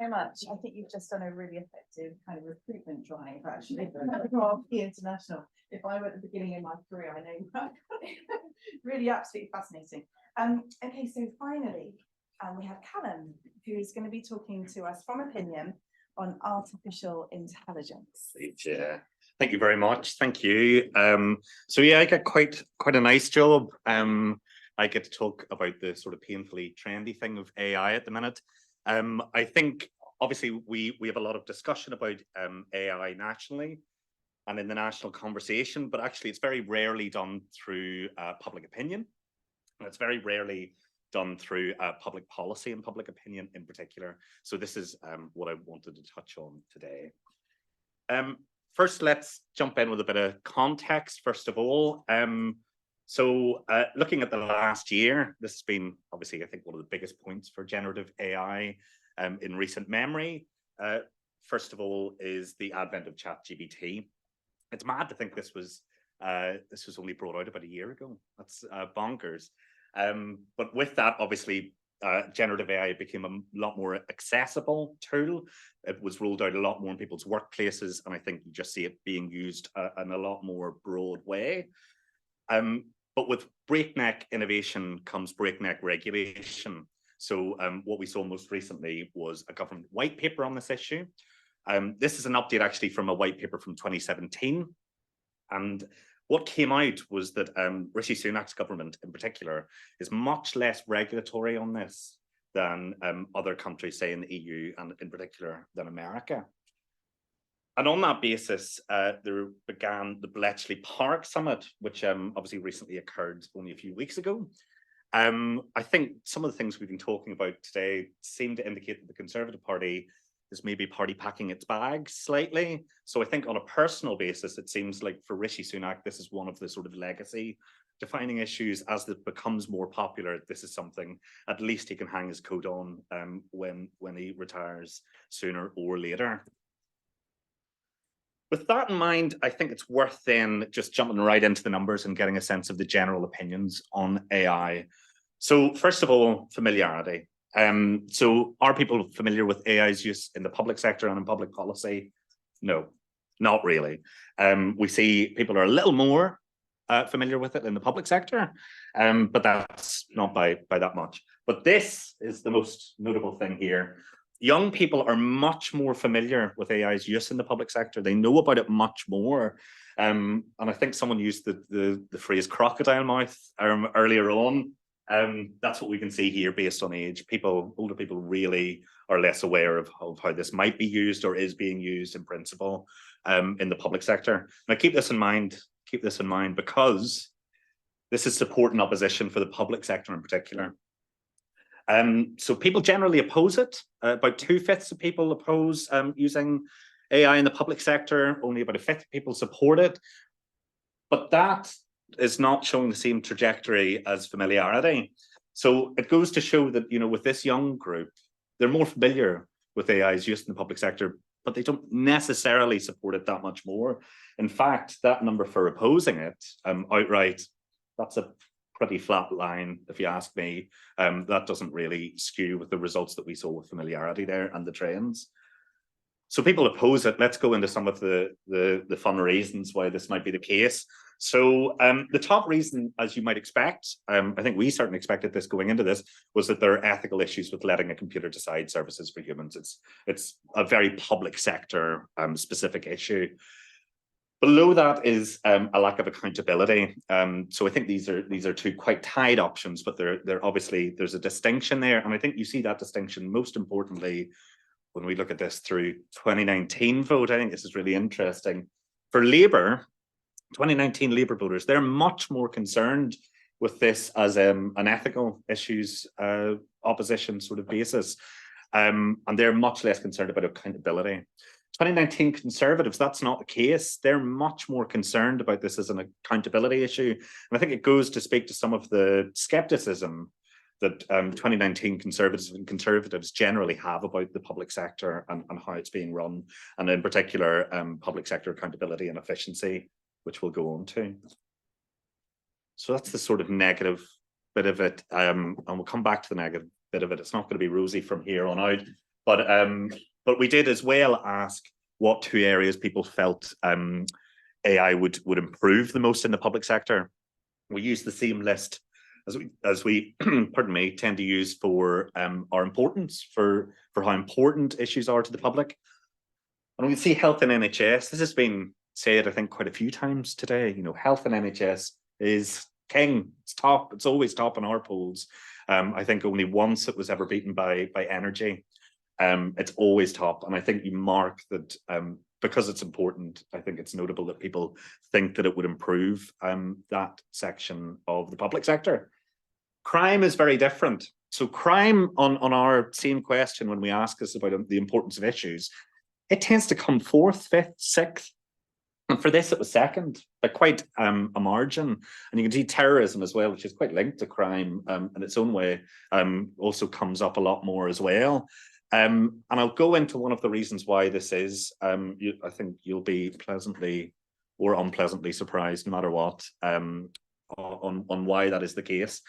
Very much. I think you've just done a really effective kind of recruitment drive, actually, for the International. If I were at the beginning of my career, I know really absolutely fascinating. Okay, so finally, we have Calum, who is going to be talking to us from Opinion on artificial intelligence. Yeah, thank you very much. Thank you. So yeah, I get quite a nice job. I get to talk about the sort of painfully trendy thing of AI at the minute. I think obviously we have a lot of discussion about AI nationally and in the national conversation, but actually it's very rarely done through public opinion, and it's very rarely done through public policy and public opinion in particular. So this is what I wanted to touch on today. First, let's jump in with a bit of context, first of all. So looking at the last year, this has been obviously, I think, one of the biggest points for generative AI in recent memory. First of all is the advent of ChatGPT. It's mad to think this was only brought out about a year ago. That's bonkers. But with that, obviously, generative AI became a lot more accessible tool. It was rolled out a lot more in people's workplaces, and I think you just see it being used in a lot more broad way. But with breakneck innovation comes breakneck regulation. So what we saw most recently was a government white paper on this issue. This is an update actually from a white paper from 2017. And what came out was that Rishi Sunak's government in particular is much less regulatory on this than other countries, say in the EU, and in particular than America. And on that basis, there began the Bletchley Park Summit, which obviously recently occurred only a few weeks ago. I think some of the things we've been talking about today seem to indicate that the Conservative Party is maybe party packing its bags slightly. So I think on a personal basis, it seems like for Rishi Sunak, this is one of the sort of legacy defining issues. As it becomes more popular, this is something at least he can hang his coat on when he retires sooner or later. With that in mind, I think it's worth then just jumping right into the numbers and getting a sense of the general opinions on AI. So first of all, familiarity. So are people familiar with AI's use in the public sector and in public policy? No, not really. We see people are a little more familiar with it in the public sector, but that's not by that much. But this is the most notable thing here. Young people are much more familiar with AI's use in the public sector. They know about it much more. And I think someone used the phrase crocodile mouth earlier on. That's what we can see here based on age. Older people really are less aware of how this might be used or is being used in principle in the public sector. Now keep this in mind because this is support and opposition for the public sector in particular. So people generally oppose it. About 2/5 of people oppose using AI in the public sector. Only about 1/5 of people support it. But that is not showing the same trajectory as familiarity. So it goes to show that, you know, with this young group, they're more familiar with AI's use in the public sector, but they don't necessarily support it that much more. In fact, that number for opposing it outright, that's a pretty flat line, if you ask me. That doesn't really skew with the results that we saw with familiarity there and the trends. So people oppose it. Let's go into some of the fun reasons why this might be the case. So the top reason, as you might expect, I think we certainly expected this going into this, was that there are ethical issues with letting a computer decide services for humans. It's a very public sector specific issue. Below that is a lack of accountability. So I think these are two quite tied options, but they're obviously, there's a distinction there. And I think you see that distinction most importantly when we look at this through 2019 vote. I think this is really interesting. For Labour, 2019 Labour voters, they're much more concerned with this as an ethical issues opposition sort of basis. And they're much less concerned about accountability. 2019 Conservatives, that's not the case. They're much more concerned about this as an accountability issue. And I think it goes to speak to some of the skepticism that 2019 Conservatives generally have about the public sector and how it's being run, and in particular, public sector accountability and efficiency, which we'll go on to. So that's the sort of negative bit of it. And we'll come back to the negative bit of it. It's not going to be rosy from here on out. But we did as well ask what two areas people felt AI would improve the most in the public sector. We used the same list as we pardon me, tend to use for our importance, for how important issues are to the public. And we can see health and NHS. This has been said, I think, quite a few times today. You know, health and NHS is king. It's top. It's always top in our polls. I think only once it was ever beaten by energy. It's always top. And I think you mark that because it's important, I think it's notable that people think that it would improve that section of the public sector. Crime is very different. So crime on our same question, when we ask us about the importance of issues, it tends to come fourth, fifth, sixth. And for this, it was second, but quite a margin. And you can see terrorism as well, which is quite linked to crime in its own way, also comes up a lot more as well. And I'll go into one of the reasons why this is. I think you'll be pleasantly or unpleasantly surprised, no matter what, on why that is the case.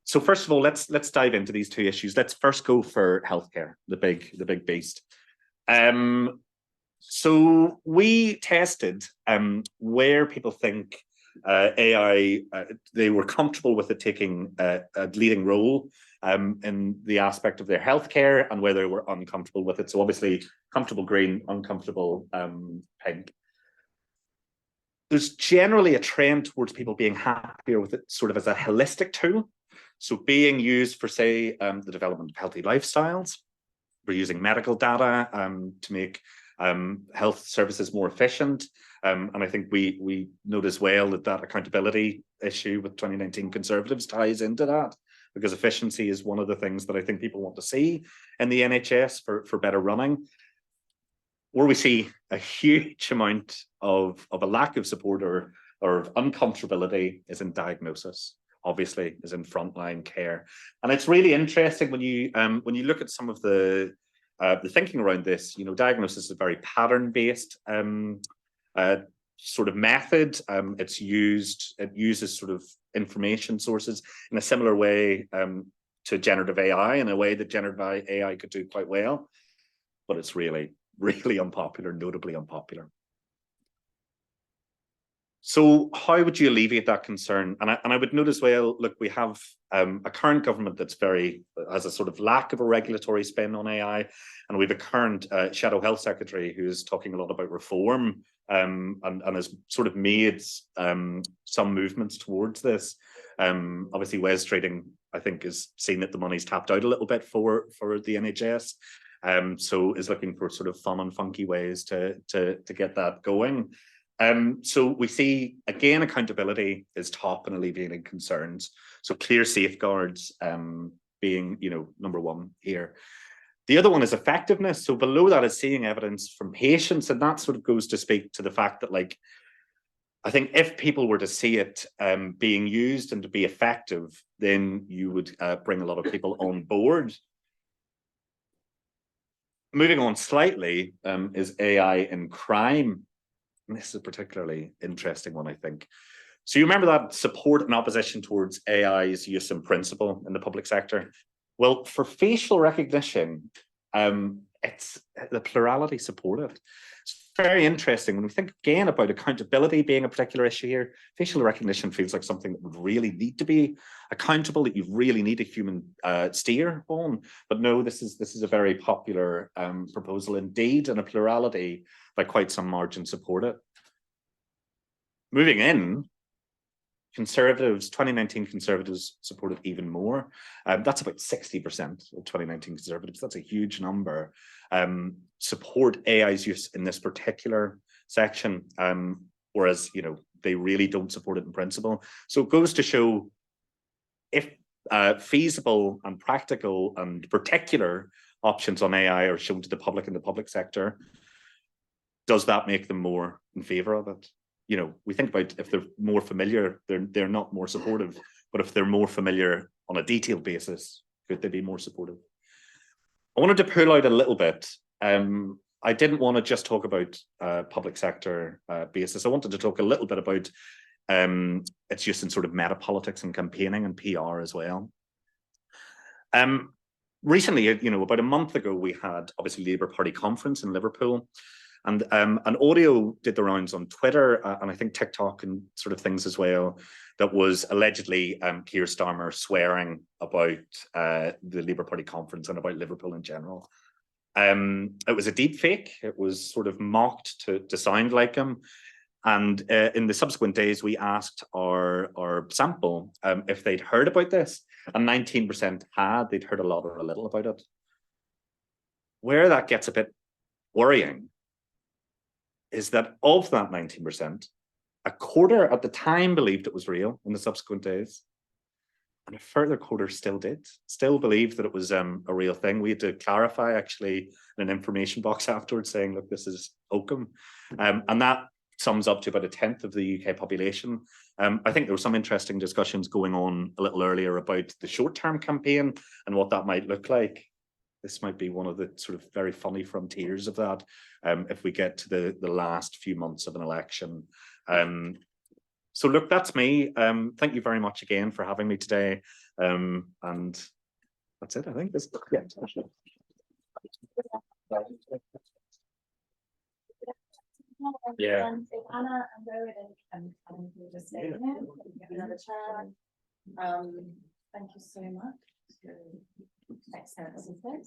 So first of all, let's dive into these two issues. Let's first go for healthcare, the big beast. So we tested where people think AI, they were comfortable with it taking a leading role in the aspect of their healthcare, and whether they were uncomfortable with it. So obviously, comfortable green, uncomfortable pink. There's generally a trend towards people being happier with it sort of as a holistic tool. So being used for, say, the development of healthy lifestyles. We're using medical data to make health services more efficient. And I think we note as well that accountability issue with 2019 Conservatives ties into that, because efficiency is one of the things that I think people want to see in the NHS for better running. Where we see a huge amount of a lack of support or of uncomfortability is in diagnosis. Obviously, is in frontline care, and it's really interesting when you look at some of the thinking around this. You know, diagnosis is a very pattern-based sort of method. It uses sort of information sources in a similar way to generative AI, in a way that generative AI could do quite well, but it's really unpopular, notably unpopular. So how would you alleviate that concern? And I would note as well, look, we have a current government that's has a sort of lack of a regulatory spin on AI. And we have a current Shadow Health Secretary who's talking a lot about reform and has sort of made some movements towards this. Obviously, Wes Trading, I think, is seeing that the money's tapped out a little bit for the NHS. So is looking for sort of fun and funky ways to get that going. So we see, again, accountability is top in alleviating concerns. So clear safeguards being, number one here. The other one is effectiveness. So below that is seeing evidence from patients. And that sort of goes to speak to the fact that, like, I think if people were to see it being used and to be effective, then you would bring a lot of people on board. Moving on slightly is AI in crime. And this is a particularly interesting one, I think. So you remember that support and opposition towards AI's use in principle in the public sector? Well, for facial recognition, it's the plurality supported. It's very interesting when we think again about accountability being a particular issue here. Facial recognition feels like something that would really need to be accountable, that you really need a human steer on. But no, this is a very popular proposal indeed, and a plurality by quite some margin support it. Moving in, Conservatives, 2019 Conservatives supported even more. That's about 60% of 2019 Conservatives. That's a huge number. Support AI's use in this particular section, whereas, they really don't support it in principle. So it goes to show if feasible and practical and particular options on AI are shown to the public in the public sector, does that make them more in favor of it? We think about if they're more familiar, they're not more supportive. But if they're more familiar on a detailed basis, could they be more supportive? I wanted to pull out a little bit. I didn't want to just talk about public sector basis. I wanted to talk a little bit about its use in sort of meta politics and campaigning and PR as well. recently, you know, about a month ago, we had obviously Labour Party conference in Liverpool, and an audio did the rounds on Twitter and I think TikTok and sort of things as well, that was allegedly Keir Starmer swearing about the Labour Party conference and about Liverpool in general. It was a deep fake. It was sort of mocked to sound like him. And in the subsequent days, we asked our sample if they'd heard about this, and 19% had. They'd heard a lot or a little about it. Where that gets a bit worrying is that of that 19%, a quarter at the time believed it was real in the subsequent days, and a further quarter still believed that it was a real thing. We had to clarify actually in an information box afterwards saying, look, this is oakum. And that sums up to about a tenth of the UK population. I think there were some interesting discussions going on a little earlier about the short-term campaign and what that might look like. This might be one of the sort of very funny frontiers of that if we get to the last few months of an election. So look, that's me. Thank you very much again for having me today. And that's it, I think. Yeah. If Anna and Weir and Calum will just stay here, get another chair. Thank you so much. Excellent.